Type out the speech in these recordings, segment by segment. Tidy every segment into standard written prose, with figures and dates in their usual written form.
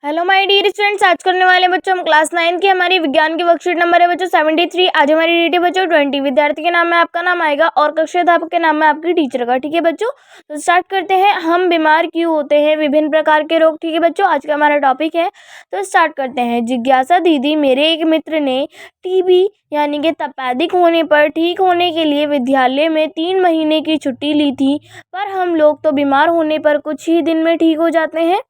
Hello my dear students, आज करने वाले बच्चों हम क्लास 9 की हमारी विज्ञान की वर्कशीट नंबर है बच्चों 73। आज हमारी रीडिंग है बच्चों 20। विद्यार्थी के नाम में आपका नाम आएगा और कक्षा अध्यापक के नाम में आपकी टीचर का। ठीक है बच्चों, तो स्टार्ट करते हैं। हम बीमार क्यों होते हैं, विभिन्न प्रकार के रोग। ठीक है बच्चों, आज का हमारा टॉपिक है, तो स्टार्ट करते हैं। जिज्ञासा दीदी, मेरे एक मित्र ने टीबी यानी कि तपेदिक होने पर ठीक होने के लिए विद्यालय में 3 महीने की छुट्टी ली थी, पर हम लोग तो बीमार होने पर कुछ ही दिन में ठीक हो जाते हैं।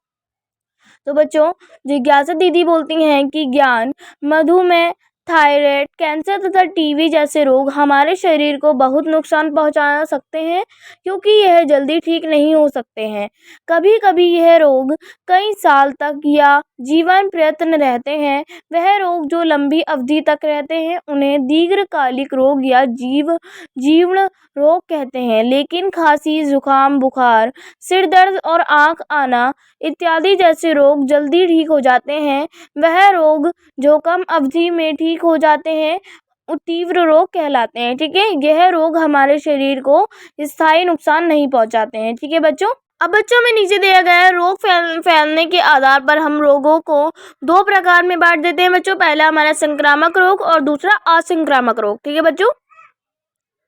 तो बच्चों, जिज्ञासा दीदी बोलती हैं कि ज्ञान, मधुमेह, थायराइड, कैंसर तथा टीबी जैसे रोग हमारे शरीर को बहुत नुकसान पहुंचा सकते हैं, क्योंकि यह जल्दी ठीक नहीं हो सकते हैं। कभी कभी यह रोग कई साल तक या जीवन प्रयत्न रहते हैं। वह रोग जो लंबी अवधि तक रहते हैं उन्हें दीर्घकालिक रोग या जीर्ण रोग कहते हैं। लेकिन खांसी, जुकाम, बुखार, सिर दर्द और आंख आना इत्यादि जैसे रोग जल्दी ठीक हो जाते हैं। वह रोग जो कम अवधि में ठीक हो जाते हैं तीव्र रोग कहलाते हैं। ठीक है, यह रोग हमारे शरीर को स्थायी नुकसान नहीं पहुंचाते हैं। ठीक है बच्चों, अब बच्चों में नीचे दिया गया है रोग फैलने के आधार पर हम रोगों को 2 प्रकार में बांट देते हैं बच्चों। पहला हमारा संक्रामक रोग और दूसरा असंक्रामक रोग। ठीक है बच्चों,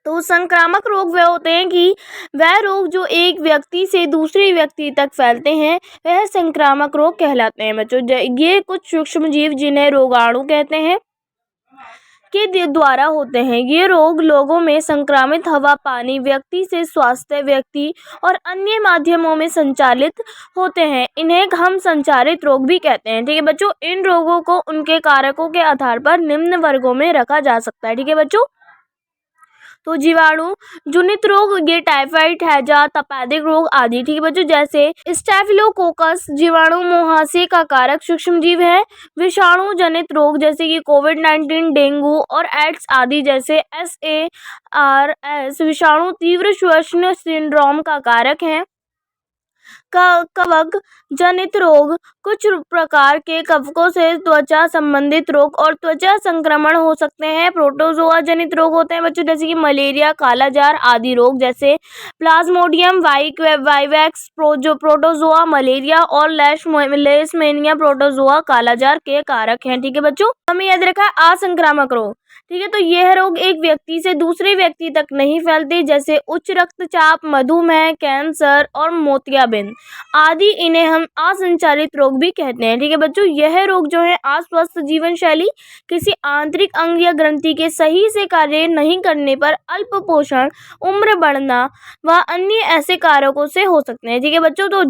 तो संक्रामक रोग वह होते हैं कि वह रोग जो एक व्यक्ति से दूसरे व्यक्ति तक फैलते हैं, वह संक्रामक रोग कहलाते हैं बच्चों। ये कुछ सूक्ष्म जीव जिन्हें रोगाणु कहते हैं के द्वारा होते हैं। ये रोग लोगों में संक्रामित हवा, पानी, व्यक्ति से स्वास्थ्य व्यक्ति और अन्य माध्यमों में संचालित होते हैं। इन्हें हम संचारित रोग भी कहते हैं। ठीक है बच्चों, इन रोगों को उनके कारकों के आधार पर निम्न वर्गों में रखा जा सकता है। ठीक है बच्चों, तो जीवाणु जनित रोग, ये टाइफाइड, हैजा, तपेदिक रोग आदि। ठीक है बच्चों, जैसे स्टेफिलोकोकस जीवाणु मुहासे का कारक सूक्ष्म जीव है। विषाणु जनित रोग जैसे कि कोविड-19, डेंगू और एड्स आदि, जैसे SARS विषाणु तीव्र श्वसन सिंड्रोम का कारक है। कवक जनित रोग, कुछ प्रकार के कवकों से त्वचा संबंधित रोग और त्वचा संक्रमण हो सकते हैं। प्रोटोजोआ जनित रोग होते हैं बच्चों, जैसे कि मलेरिया, कालाजार आदि रोग, जैसे प्लाज्मोडियम वाइवैक्स प्रोटोजोआ मलेरिया और लेशमेनिया प्रोटोजोआ कालाजार के कारक हैं। ठीक है बच्चों, हमें याद रखा है असंक्रामक रोग। ठीक है, तो यह रोग एक व्यक्ति से दूसरे व्यक्ति तक नहीं फैलते, जैसे उच्च रक्तचाप, मधुमेह, कैंसर और मोतियाबिंद आदि। इन्हें हम असंचारित रोग भी कहते हैं। ठीक है बच्चों, यह रोग जो है अस्वस्थ जीवन शैली, किसी आंतरिक अंग या ग्रंथि के सही से कार्य नहीं करने पर, अल्प पोषण, उम्र बढ़ना व अन्य ऐसे कारकों से हो सकते हैं। ठीक है बच्चों, तो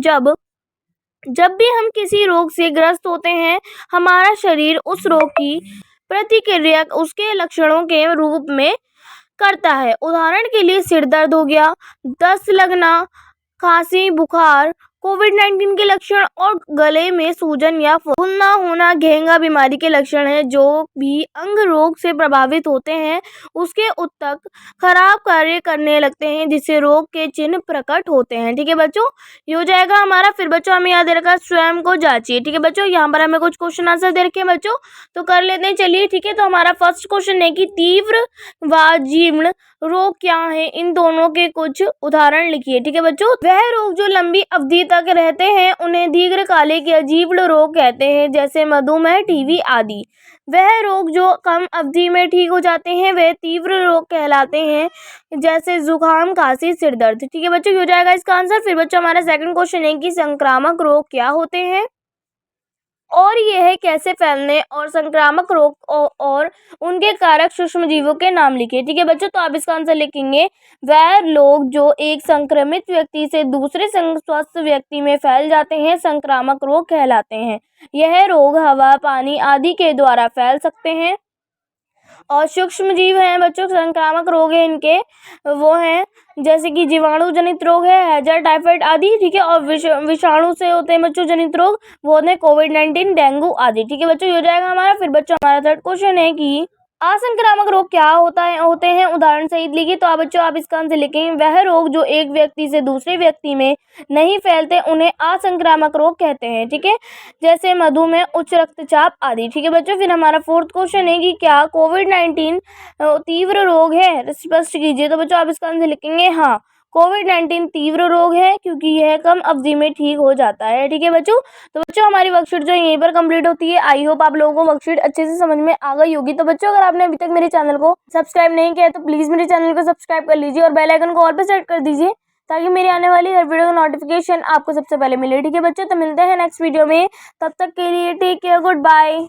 जब भी हम किसी रोग से ग्रस्त होते हैं, हमारा शरीर उस रोग की प्रतिक्रिया उसके लक्षणों के रूप में करता है। उदाहरण के लिए सिर दर्द हो गया, दस्त लगना, खांसी, बुखार, कोविड-19 के लक्षण और गले में सूजन या फूलना होना घेंगा बीमारी के लक्षण हैं। जो भी अंग रोग से प्रभावित होते हैं उसके उत्तक खराब कार्य करने लगते हैं, जिससे रोग के चिन्ह प्रकट होते हैं। ठीक है बच्चों, ये हो जाएगा हमारा। फिर बच्चों हमें याद रखा स्वयं को जांचिए। ठीक है बच्चों, यहाँ पर हमें कुछ क्वेश्चन आंसर दे रखे हैं बच्चों, तो कर लेते हैं। चलिए ठीक है, तो हमारा फर्स्ट क्वेश्चन है कि तीव्र व जीर्ण रोग क्या है, इन दोनों के कुछ उदाहरण लिखिए। ठीक है बच्चों, वह रोग जो लंबी अवधि तक रहते हैं उन्हें दीर्घकालिक या जीर्ण रोग कहते हैं, जैसे मधुमेह, टीबी आदि। वह रोग जो कम अवधि में ठीक हो जाते हैं वह तीव्र रोग कहलाते हैं, जैसे जुकाम, खांसी, सिर दर्द। ठीक है बच्चों, हो जाएगा इसका आंसर। फिर बच्चों हमारा सेकंड क्वेश्चन है कि संक्रामक रोग क्या होते हैं और यह कैसे फैलने और संक्रामक रोग और उनके कारक सूक्ष्म जीवों के नाम लिखिए। ठीक है बच्चों, तो आप इसका आंसर लिखेंगे, वह लोग जो एक संक्रमित व्यक्ति से दूसरे स्वस्थ व्यक्ति में फैल जाते हैं संक्रामक रोग कहलाते हैं। यह रोग हवा, पानी आदि के द्वारा फैल सकते हैं। और सूक्ष्म जीव हैं बच्चों, संक्रामक रोग है इनके, वो हैं जैसे कि जीवाणु जनित रोग है, हैजा, टाइफाइड आदि। ठीक है, और विषाणु से होते हैं बच्चों जनित रोग, वो होते हैं कोविड-19, डेंगू आदि। ठीक है बच्चों, ये हो जाएगा हमारा। फिर बच्चों हमारा थर्ड क्वेश्चन है कि असंक्रामक रोग क्या होते हैं, उदाहरण सहित लिखिए। तो बच्चों आप इसका आंसर लिखेंगे, वह रोग जो एक व्यक्ति से दूसरे व्यक्ति में नहीं फैलते उन्हें असंक्रामक रोग कहते हैं। ठीक है, जैसे मधुमेह, उच्च रक्तचाप आदि। ठीक है बच्चों, फिर हमारा फोर्थ क्वेश्चन है कि क्या कोविड-19 तीव्र रोग है, स्पष्ट कीजिए। तो बच्चों आप इसका आंसर लिखेंगे हाँ, कोविड-19 तीव्र रोग है क्योंकि यह कम अवधि में ठीक हो जाता है। ठीक है बच्चों, तो बच्चों हमारी वर्कशीट जो है यहीं पर कंप्लीट होती है। आई होप आप लोगों को वर्कशीट अच्छे से समझ में आ गई होगी। तो बच्चों अगर आपने अभी तक मेरे चैनल को सब्सक्राइब नहीं किया है तो प्लीज़ मेरे चैनल को सब्सक्राइब कर लीजिए और बेल आइकन को ऑल पे सेट कर दीजिए ताकि मेरी आने वाली हर वीडियो का नोटिफिकेशन आपको सबसे पहले मिले। ठीक है बच्चों, तो मिलते हैं नेक्स्ट वीडियो में। तब तक के लिए टेक केयर, गुड बाय।